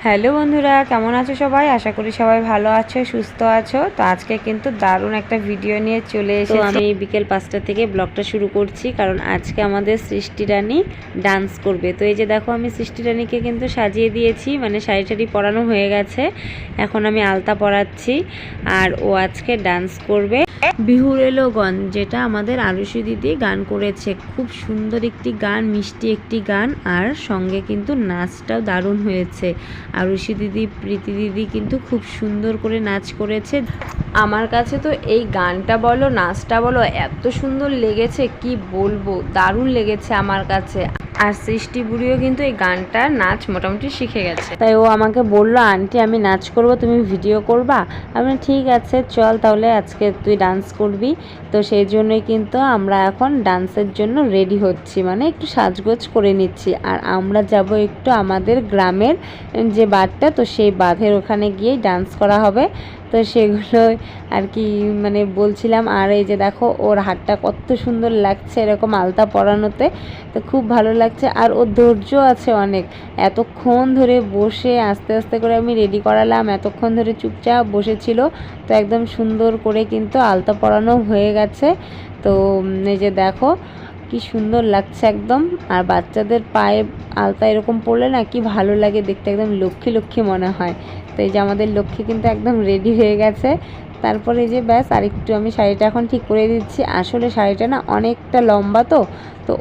Hello বন্ধুরা, কেমন আছো সবাই? আশা করি সবাই ভালো আছো, সুস্থ আছো। তো আজকে কিন্তু দারুণ একটা ভিডিও নিয়ে চলে এসেছি। আমি বিকেল 5টা থেকে ব্লগটা শুরু করছি, কারণ আজকে আমাদের সৃষ্টি রানী ডান্স করবে। তো এই যে দেখো, আমি সৃষ্টি রানীকে কিন্তু সাজিয়ে দিয়েছি, মানে শাড়ি টাড়ি পরানো হয়ে গেছে। এখন আমি আলতা পরাচ্ছি আর ও আজকে ডান্স করবে। বিহুর এলো গন, যেটা আমাদের আরুষি দিদি গান করেছে। খুব সুন্দর একটি গান, মিষ্টি একটি গান, আর সঙ্গে কিন্তু নাচটাও দারুণ হয়েছে। আরুষি দিদি, প্রীতি দিদি কিন্তু খুব সুন্দর করে নাচ করেছে। আমার কাছে তো এই গানটা বলো, নাচটা বলো, এত সুন্দর লেগেছে, কি বলবো, দারুণ লেগেছে আমার কাছে। আর সৃষ্টি বুড়িও কিন্তু এই গানটার নাচ মোটামুটি শিখে গেছে। তাই ও আমাকে বললো, আন্টি আমি নাচ করব, তুমি ভিডিও করবা? আমি ঠিক আছে, চল তাহলে আজকে তুই ডান্স করবি। তো সেই জন্যই কিন্তু আমরা এখন ডান্সের জন্য রেডি হচ্ছি, মানে একটু সাজগোজ করে নিচ্ছি। আর আমরা যাব একটু আমাদের গ্রামের যে বাঁধটা, তো সেই বাঁধের ওখানে গিয়েই ডান্স করা হবে। তো সেগুলো আর কি মানে বলছিলাম। আর এই যে দেখো, ওর হাতটা কত সুন্দর লাগছে এরকম আলতা পরানোতে, তো খুব ভালো লাগছে। আর ওর ধৈর্য আছে অনেক, এতক্ষণ ধরে বসে আস্তে আস্তে করে আমি রেডি করালাম, এতক্ষণ ধরে চুপচাপ বসেছিল। তো একদম সুন্দর করে কিন্তু আলতা পরানো হয়ে গেছে। তো এই যে দেখো কি সুন্দর লাগছে একদম। আর বাচ্চাদের পায়ে আলতা এরকম পরলে না কি ভালো লাগে দেখতে, একদম লক্ষ্মী লক্ষ্মী মনে হয়। তো এই যে আমাদের লক্ষ্মী কিন্তু একদম রেডি হয়ে গেছে। তারপরে এই যে ব্যাস, আরেকটু আমি শাড়িটা এখন ঠিক করে দিচ্ছি। আসলে শাড়িটা না অনেকটা লম্বা, তো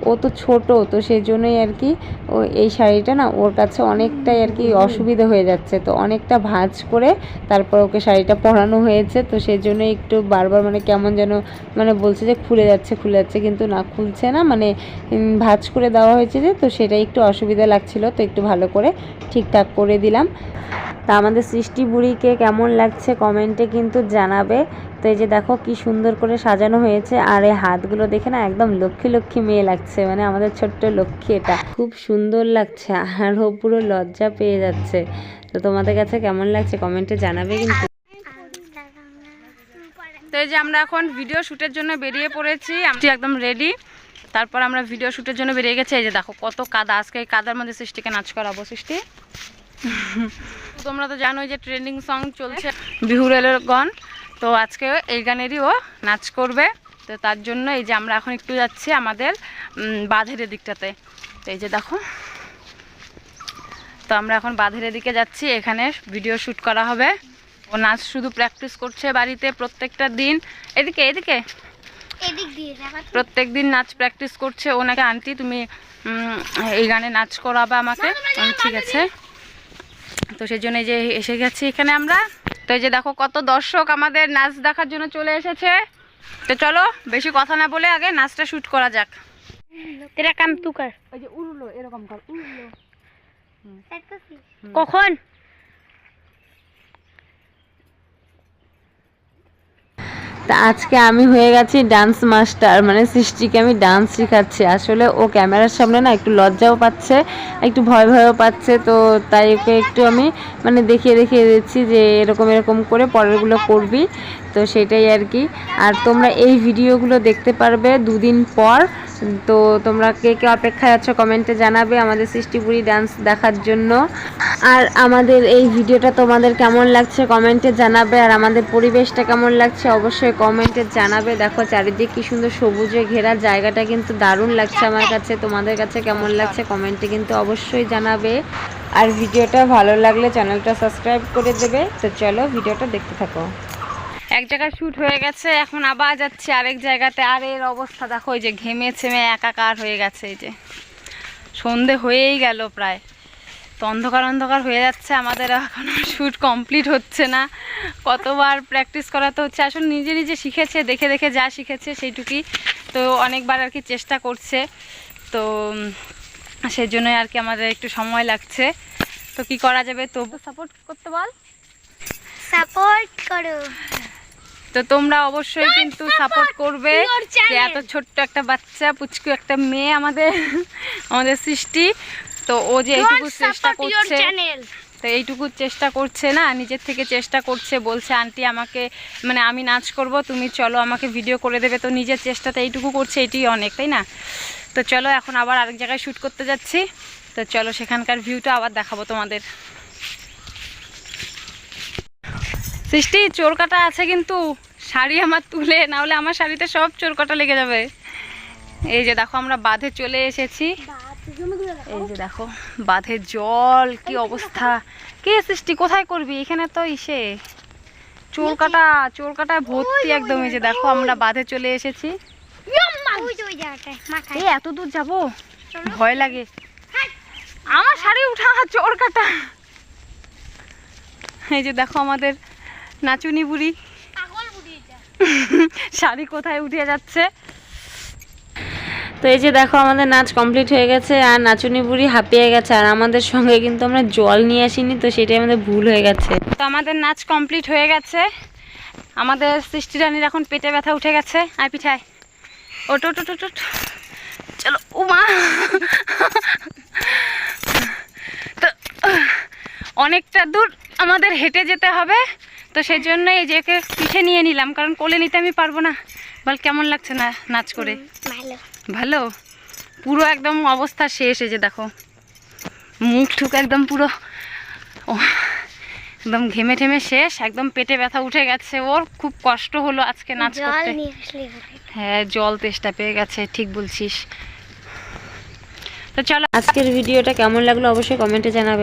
ও তো ছোট, তো সেই জন্যই আর কি ও এই শাড়িটা না ওর কাছে অনেকটাই আর কি অসুবিধা হয়ে যাচ্ছে। তো অনেকটা ভাঁজ করে তারপর ওকে শাড়িটা পরানো হয়েছে। তো সেই জন্য একটু বারবার মানে কেমন যেন মানে বলছে যে খুলে যাচ্ছে, কিন্তু না খুলছে না, মানে ভাঁজ করে দেওয়া হয়েছে যে, তো সেটাই একটু অসুবিধা লাগছিল। তো একটু ভালো করে ঠিকঠাক করে দিলাম। তা আমাদের সৃষ্টি বুড়িকে কেমন লাগছে কমেন্টে কিন্তু জানাবে। তো এই যে দেখো কি সুন্দর করে সাজানো হয়েছে। আর এই হাতগুলো দেখে না একদম লক্ষ্মী লক্ষ্মী মেয়ে লাগছে, মানে আমাদের ছোট্ট লক্ষ্মী, এটা খুব সুন্দর লাগছে। আর ও পুরো লজ্জা পেয়ে যাচ্ছে। তো তোমাদের কাছে কেমন লাগছে কমেন্টে জানাবে কিন্তু। তো এই যে আমরা এখন ভিডিও শ্যুটের জন্য বেরিয়ে পড়েছি, আমি একদম রেডি। তারপর আমরা ভিডিও শ্যুটের জন্য বেরিয়ে গেছি। এই যে দেখো কত কাদা, আজকে এই কাদার মধ্যে সৃষ্টিকে নাচ করাবো। সৃষ্টি, তোমরা তো জানোই যে ট্রেন্ডিং সং চলছে বিহুর এলো গান, তো আজকে এই গানেরই ও নাচ করবে। তো তার জন্য এই যে আমরা এখন একটু যাচ্ছি আমাদের বাঁধের দিকটাতে। তো এই যে দেখো, তো আমরা এখন বাঁধের দিকে যাচ্ছি, এখানে ভিডিও শ্যুট করা হবে। ও নাচ শুধু প্র্যাকটিস করছে বাড়িতে প্রত্যেকটা দিন। এদিকে এদিকে প্রত্যেক দিন নাচ প্র্যাকটিস করছে। ওনাকে আন্টি তুমি এই গানে নাচ করাবে আমাকে। ঠিক আছে, তো সেই জন্য যে এসে গেছি এখানে আমরা। তো এই যে দেখো কত দর্শক আমাদের নাচ দেখার জন্য চলে এসেছে। তো চলো বেশি কথা না বলে আগে নাচটা শুট করা যাক। তেরা কাম তু কর। ওই যে উড়লো, এরকম কর, উড়লো। কখন তা আজকে আমি হয়ে গেছি ডান্স মাস্টার, মানে সৃষ্টিকে আমি ডান্স শেখাচ্ছি। আসলে ও ক্যামেরার সামনে না একটু লজ্জাও পাচ্ছে, একটু ভয়ও পাচ্ছে। তো তাই ওকে একটু আমি মানে দেখিয়ে দিচ্ছি যে এরকম এরকম করে পরেরগুলো করবি। তো সেটাই আর কি। আর তোমরা এই ভিডিওগুলো দেখতে পারবে 2 দিন পর। তো তোমরা কে কে অপেক্ষায় আছো কমেন্টে জানাবে আমাদের সৃষ্টিপুরী ডান্স দেখার জন্য। আর আমাদের এই ভিডিওটা তোমাদের কেমন লাগছে কমেন্টে জানাবে। আর আমাদের পরিবেশটা কেমন লাগছে অবশ্যই কমেন্টে জানাবে। দেখো চারিদিকে কি সুন্দর সবুজে ঘেরা, জায়গাটা কিন্তু দারুণ লাগছে আমার কাছে। তোমাদের কাছে কেমন লাগছে কমেন্টে কিন্তু অবশ্যই জানাবে। আর ভিডিওটা ভালো লাগলে চ্যানেলটা সাবস্ক্রাইব করে দেবে। তো চলো ভিডিওটা দেখতে থাকো। এক জায়গায় শ্যুট হয়ে গেছে, এখন আবার যাচ্ছি আরেক জায়গাতে। আর এর অবস্থা দেখো, এই যে ঘেমে ছেমে একাকার হয়ে গেছে। এই যে সন্ধে হয়েই গেল প্রায়, তো অন্ধকার অন্ধকার হয়ে যাচ্ছে। আমাদের এখনও শ্যুট কমপ্লিট হচ্ছে না, কতবার প্র্যাকটিস করাতে হচ্ছে। আসলে নিজে নিজে শিখেছে, দেখে দেখে যা শিখেছে সেইটুকুই। তো অনেকবার আর কি চেষ্টা করছে, তো সেই জন্যই আর কি আমাদের একটু সময় লাগছে। তো কি করা যাবে, তবু সাপোর্ট করতে বল, সাপোর্ট করো। তো তোমরা অবশ্যই কিন্তু সাপোর্ট করবে। যে এত ছোট্ট একটা বাচ্চা পুচকু একটা মেয়ে আমাদের সৃষ্টি, তো ও যে এইটুকু চেষ্টা করছে, তো এইটুকু চেষ্টা করছে না, নিজের থেকে চেষ্টা করছে। বলছে আন্টি আমাকে মানে আমি নাচ করব, তুমি চলো আমাকে ভিডিও করে দেবে। তো নিজের চেষ্টাতে এইটুকু করছে, এটাই অনেক, তাই না? তো চলো এখন আবার আরেক জায়গায় শ্যুট করতে যাচ্ছি। তো চলো সেখানকার ভিউটা আবার দেখাবো তোমাদের। সৃষ্টি চোর কাটা আছে কিন্তু শাড়ি আমার তুলে, না হলে আমার শাড়িতে সব চোর কাটা লেগে যাবে। এই যে দেখো আমরা বাঁধে চলে এসেছি। এই যে দেখো বাঁধের জল কি অবস্থা। কে সৃষ্টি কোথায় করবি, এখানে তো ইসে চোর কাটায় ভর্তি একদম। এই যে দেখো আমরা বাঁধে চলে এসেছি। এই এত দূর যাবো, ভয় লাগে। আমার শাড়ি উঠা চোর কাটা। এই যে দেখো আমাদের নাচুনি বুড়ি শাড়ি কোথায় উঠে যাচ্ছে। তো এই যে দেখো আমাদের নাচ কমপ্লিট হয়ে গেছে আর নাচুনি বুড়ি হাঁপিয়ে গেছে, আর আমাদের সঙ্গে কিন্তু আমরা জল নিয়ে আসিনি, তো সেটাই আমাদের ভুল হয়ে গেছে। তো আমাদের নাচ কমপ্লিট হয়ে গেছে। আমাদের সৃষ্টি রানীর এখন পেটে ব্যথা উঠে গেছে। আয় পিঠায় ওট ওট ওট ওট, চলো উমা। তো অনেকটা দূর আমাদের হেঁটে যেতে হবে, তো সেই জন্য এই যে পিঠে নিয়ে নিলাম, কারণ কোলে নিতে আমি পারবো না। বল কেমন লাগছে না নাচ করে? ভালো। পুরো একদম অবস্থা শেষ। এই যে দেখো মুখ ঠুক একদম পুরো একদম ঘেমে ঠেমে শেষ, একদম পেটে ব্যথা উঠে গেছে। ওর খুব কষ্ট হলো আজকে নাচ করতে। হ্যাঁ জল তেষ্টা পেয়ে গেছে, ঠিক বলছিস। তো চলো আজকের ভিডিওটা কেমন লাগলো অবশ্যই কমেন্টে জানাবে।